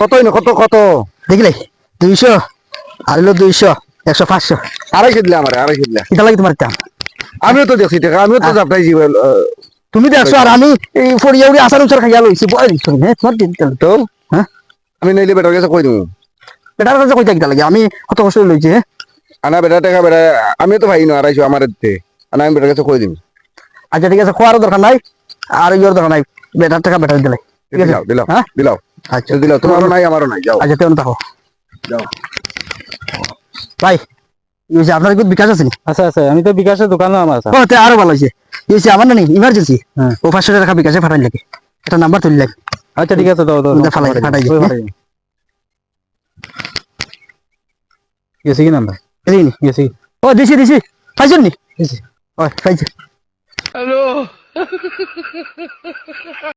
কত হইনো কত কত দেখলে 200 আর হলো 200 100 500 আড়াইশো দিলে আমার আড়াইশো দিলে এটা লাগে তোমার দাম আমিও তো দেখছি টাকা আমিও তো যাবটাই জীবন তুমি দেখছো আর আমি এই ফড়িয়াউড়ি আসার উচার খাইয়া লইছি বয় দিছো হ্যাঁ তোমার দিন তো হ্যাঁ আমি নইলে বেটার কাছে কই দিমু বেটার কাছে কই থাকতে লাগে আমি কত কষ্ট লইছি হ্যাঁ আনা বেটা টাকা বেটা আমিও তো ভাই না আড়াইশো আমার দিতে আনা আমি বেটার কাছে কই দিমু আচ্ছা ঠিক আছে খোয়ারও দরকার নাই আর ইয়োর দরকার নাই বেটার টাকা বেটার দিলাই ঠিক আছে দিলাও দিলাও হ্যাঁ দিলাও আচ্ছা দিলাও তোমারও নাই আমারও নাই যাও আচ্ছা তেমন থাকো যাও ভাই এই যে আপনার কি বিকাশ আছে নি আচ্ছা আচ্ছা আমি তো বিকাশের দোকানও আমার আছে ও তে আরো ভালো হয়েছে এই যে আমার না ইমার্জেন্সি হ্যাঁ। ও 500 টাকা বিকাশে পাঠাই লাগে একটা নাম্বার তুলি লাগে আচ্ছা ঠিক আছে দাও দাও ওটা ফালাই ফাটাই দিই, হ্যাঁ? গেছি কি নাম্বার এই নি গেছি ও দিছি দিছি পাইছেন নি গেছি ও পাইছে